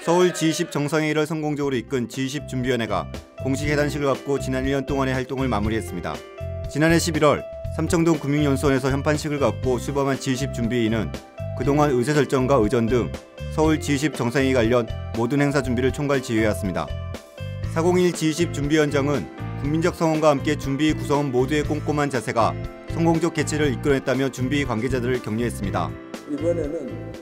서울 G20 정상회의를 성공적으로 이끈 G20 준비위원회가 공식 해단식을 갖고 지난 1년 동안의 활동을 마무리했습니다. 지난해 11월 삼청동 금융연수원에서 현판식을 갖고 출범한 G20 준비위는 그동안 의사 결정과 의전 등 서울 G20 정상회의 관련 모든 행사 준비를 총괄 지휘해왔습니다. 401 G20 준비위원장은 국민적 성원과 함께 준비위 구성원 모두의 꼼꼼한 자세가 성공적 개최를 이끌어냈다며 준비위 관계자들을 격려했습니다. 이번에는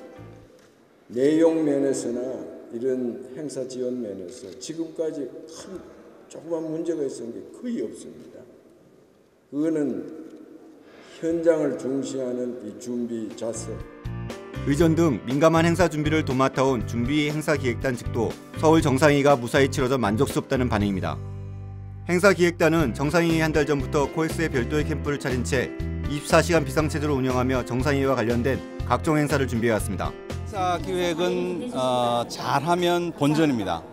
내용 면에서나 이런 행사 지원 면에서 지금까지 큰 조그만 문제가 있었는 게 거의 없습니다. 그거는 현장을 중시하는 이 준비 자세. 의전 등 민감한 행사 준비를 도맡아온 준비 행사기획단 측도 서울 정상회의가 무사히 치러져 만족스럽다는 반응입니다. 행사기획단은 정상회의 한 달 전부터 코엑스에 별도의 캠프를 차린 채 24시간 비상체제로 운영하며 정상회의와 관련된 각종 행사를 준비해왔습니다. 행사 기획은 잘하면 본전입니다.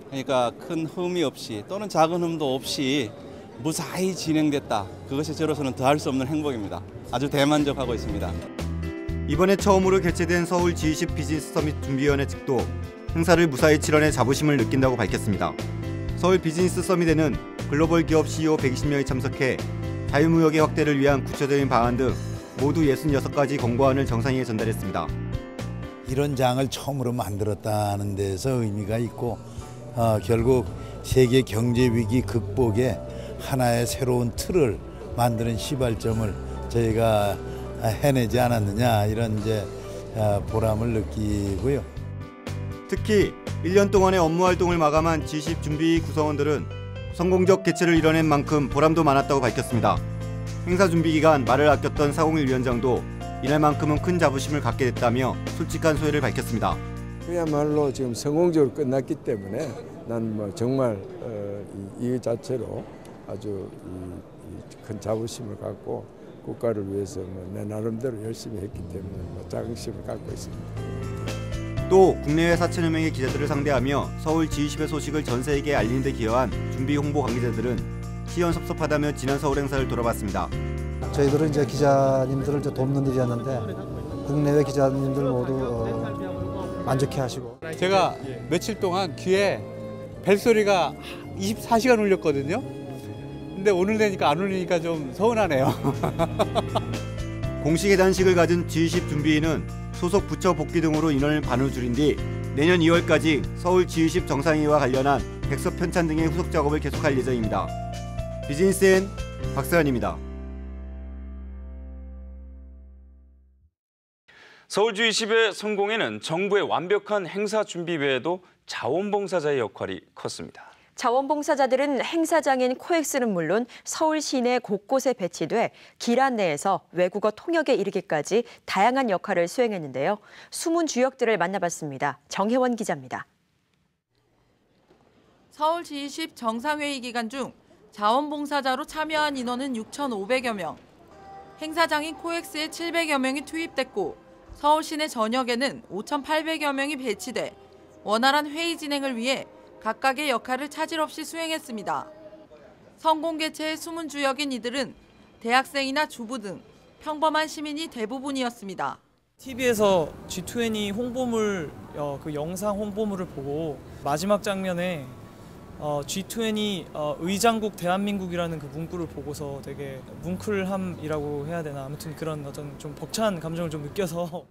그러니까 큰 흠이 없이 또는 작은 흠도 없이 무사히 진행됐다. 그것이 저로서는 더할 수 없는 행복입니다. 아주 대만족하고 있습니다. 이번에 처음으로 개최된 서울 G20 비즈니스 서밋 준비위원회 측도 행사를 무사히 치러내 자부심을 느낀다고 밝혔습니다. 서울 비즈니스 서밋에는 글로벌 기업 CEO 120명이 참석해 자유무역의 확대를 위한 구체적인 방안 등 모두 66가지 권고안을 정상회의에 전달했습니다. 이런 장을 처음으로 만들었다는 데서 의미가 있고 결국 세계 경제 위기 극복에 하나의 새로운 틀을 만드는 시발점을 저희가 해내지 않았느냐 이런 보람을 느끼고요. 특히 1년 동안의 업무 활동을 마감한 G20 준비 구성원들은 성공적 개최를 이뤄낸 만큼 보람도 많았다고 밝혔습니다. 행사 준비 기간 말을 아꼈던 401 위원장도 이날만큼은 큰 자부심을 갖게 됐다며 솔직한 소회를 밝혔습니다. 그야말로 지금 성공적으로 끝났기 때문에 난 정말 이 자체로 아주 큰 자부심을 갖고 국가를 위해서 내 나름대로 열심히 했기 때문에 자긍심을 갖고 있습니다. 또 국내외 4천여 명의 기자들을 상대하며 서울 G20의 소식을 전 세계에 알리는 데 기여한 준비 홍보 관계자들은 시원섭섭하다며 지난 서울 행사를 돌아봤습니다. 저희들은 이제 기자님들을 돕는 일이었는데 국내외 기자님들 모두 만족해하시고. 제가 며칠 동안 귀에 벨소리가 24시간 울렸거든요. 근데 오늘 되니까 안 울리니까 좀 서운하네요. 공식 해단식을 가진 G20 준비위는 소속 부처 복귀 등으로 인원을 반으로 줄인 뒤 내년 2월까지 서울 G20 정상회의와 관련한 백서 편찬 등의 후속 작업을 계속할 예정입니다. 비즈니스엔 박서연입니다. 서울 G20의 성공에는 정부의 완벽한 행사 준비 외에도 자원봉사자의 역할이 컸습니다. 자원봉사자들은 행사장인 코엑스는 물론 서울 시내 곳곳에 배치돼 길 안내에서 외국어 통역에 이르기까지 다양한 역할을 수행했는데요. 숨은 주역들을 만나봤습니다. 정혜원 기자입니다. 서울 G20 정상회의 기간 중 자원봉사자로 참여한 인원은 6,500여 명. 행사장인 코엑스에 700여 명이 투입됐고 서울 시내 전역에는 5,800여 명이 배치돼 원활한 회의 진행을 위해 각각의 역할을 차질 없이 수행했습니다. 성공 개최의 숨은 주역인 이들은 대학생이나 주부 등 평범한 시민이 대부분이었습니다. TV에서 G20 홍보물, 그 영상 홍보물을 보고 마지막 장면에 G20 의장국 대한민국이라는 그 문구를 보고서 되게 뭉클함이라고 해야 되나 아무튼 그런 어떤 좀 벅찬 감정을 좀 느껴서.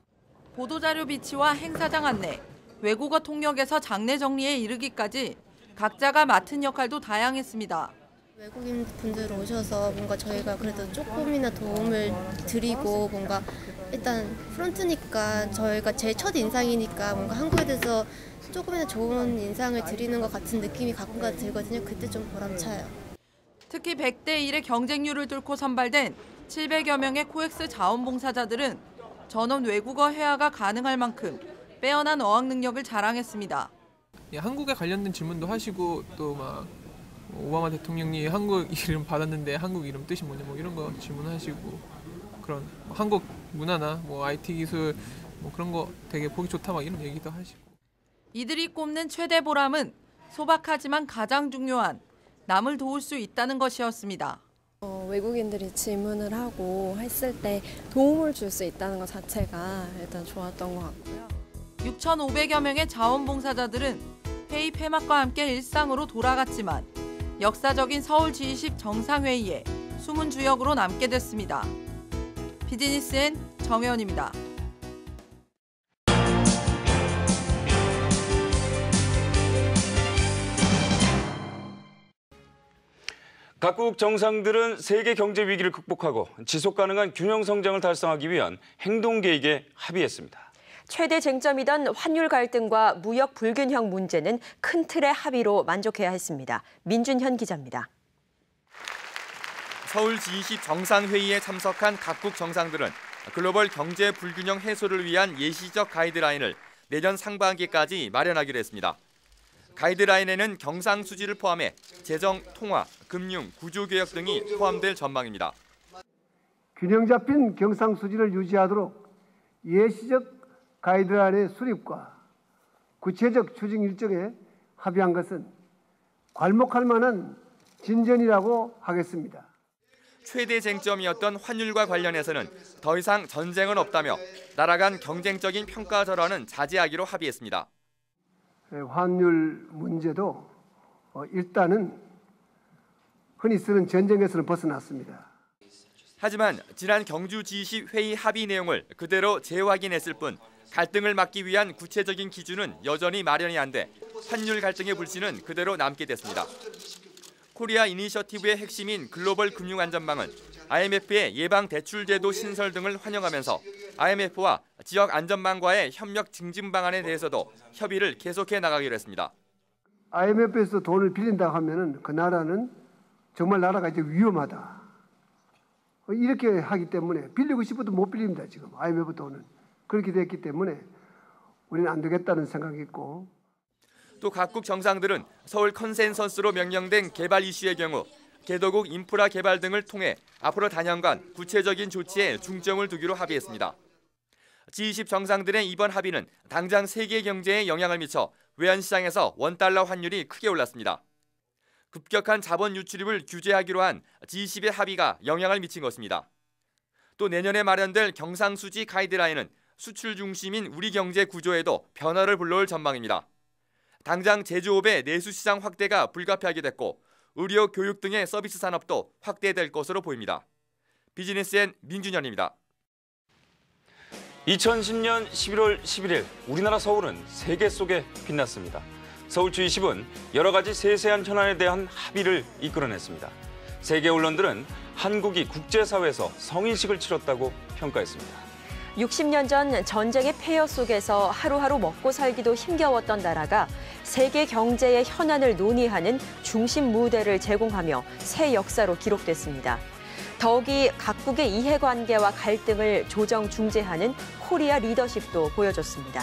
보도자료 비치와 행사장 안내, 외국어 통역에서 장례 정리에 이르기까지 각자가 맡은 역할도 다양했습니다. 외국인 분들 오셔서 뭔가 저희가 그래도 조금이나 도움을 드리고 뭔가 일단 프런트니까 저희가 제 첫 인상이니까 뭔가 한국에 대해서 조금이나 좋은 인상을 드리는 것 같은 느낌이 가끔가다 들거든요. 그때 좀 보람차요. 특히 100대 1의 경쟁률을 뚫고 선발된 700여 명의 코엑스 자원봉사자들은 전원 외국어 회화가 가능할 만큼 빼어난 어학 능력을 자랑했습니다. 한국에 관련된 질문도 하시고 또 막 오바마 대통령이 한국 이름 받았는데 한국 이름 뜻이 뭐냐 뭐 이런 거 질문하시고 그런 한국 문화나 뭐 IT 기술 뭐 그런 거 되게 보기 좋다 막 이런 얘기도 하시고. 이들이 꼽는 최대 보람은 소박하지만 가장 중요한 남을 도울 수 있다는 것이었습니다. 외국인들이 질문을 하고 했을 때 도움을 줄 수 있다는 것 자체가 일단 좋았던 것 같고요. 6,500여 명의 자원봉사자들은 회의 폐막과 함께 일상으로 돌아갔지만 역사적인 서울 G20 정상회의에 숨은 주역으로 남게 됐습니다. 비즈니스엔 정혜원입니다. 각국 정상들은 세계 경제 위기를 극복하고 지속 가능한 균형 성장을 달성하기 위한 행동 계획에 합의했습니다. 최대 쟁점이던 환율 갈등과 무역 불균형 문제는 큰 틀의 합의로 만족해야 했습니다. 민준현 기자입니다. 서울 G20 정상회의에 참석한 각국 정상들은 글로벌 경제 불균형 해소를 위한 예시적 가이드라인을 내년 상반기까지 마련하기로 했습니다. 가이드라인에는 경상수지를 포함해 재정, 통화, 금융, 구조개혁 등이 포함될 전망입니다. 균형 잡힌 경상수지를 유지하도록 예시적 가이드라인의 수립과 구체적 추진 일정에 합의한 것은 괄목할 만한 진전이라고 하겠습니다. 최대 쟁점이었던 환율과 관련해서는 더 이상 전쟁은 없다며 나라 간 경쟁적인 평가절하는 자제하기로 합의했습니다. 환율 문제도 일단은 흔히 쓰는 전쟁에서는 벗어났습니다. 하지만 지난 경주 G20 회의 합의 내용을 그대로 재확인했을 뿐 갈등을 막기 위한 구체적인 기준은 여전히 마련이 안 돼 환율 갈등의 불씨는 그대로 남게 됐습니다. 코리아 이니셔티브의 핵심인 글로벌 금융안전망은 IMF의 예방대출제도 신설 등을 환영하면서 IMF와 지역 안전망과의 협력 증진 방안에 대해서도 협의를 계속해 나가기로 했습니다. IMF에서 돈을 빌린다고 하면은 그 나라는 정말 나라가 이제 위험하다. 이렇게 하기 때문에 빌리고 싶어도 못 빌립니다. 지금 IMF 돈은. 그렇게 됐기 때문에 우리는 안 되겠다는 생각이 있고. 또 각국 정상들은 서울 컨센서스로 명명된 개발 이슈의 경우 개도국 인프라 개발 등을 통해 앞으로 단연간 구체적인 조치에 중점을 두기로 합의했습니다. G20 정상들의 이번 합의는 당장 세계 경제에 영향을 미쳐 외환시장에서 원달러 환율이 크게 올랐습니다. 급격한 자본 유출입을 규제하기로 한 G20의 합의가 영향을 미친 것입니다. 또 내년에 마련될 경상수지 가이드라인은 수출 중심인 우리 경제 구조에도 변화를 불러올 전망입니다. 당장 제조업의 내수시장 확대가 불가피하게 됐고 의료, 교육 등의 서비스 산업도 확대될 것으로 보입니다. 비즈니스엔 민준현입니다. 2010년 11월 11일 우리나라 서울은 세계 속에 빛났습니다. 서울 G20은 여러 가지 세세한 현안에 대한 합의를 이끌어냈습니다. 세계 언론들은 한국이 국제사회에서 성인식을 치렀다고 평가했습니다. 60년 전 전쟁의 폐허 속에서 하루하루 먹고 살기도 힘겨웠던 나라가 세계 경제의 현안을 논의하는 중심 무대를 제공하며 새 역사로 기록됐습니다. 더욱이 각국의 이해관계와 갈등을 조정 중재하는 코리아 리더십도 보여줬습니다.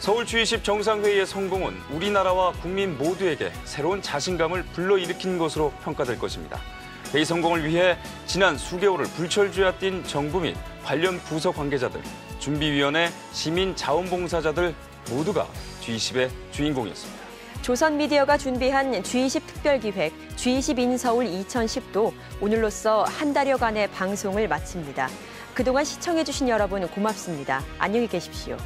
서울 G20 정상회의의 성공은 우리나라와 국민 모두에게 새로운 자신감을 불러일으킨 것으로 평가될 것입니다. 회의 성공을 위해 지난 수개월을 불철주야 뛴 정부 및 관련 부서 관계자들, 준비위원회, 시민 자원봉사자들 모두가 G20의 주인공이었습니다. 조선미디어가 준비한 G20 특별기획 G20 인서울 2010도 오늘로써 한 달여간의 방송을 마칩니다. 그동안 시청해주신 여러분 고맙습니다. 안녕히 계십시오.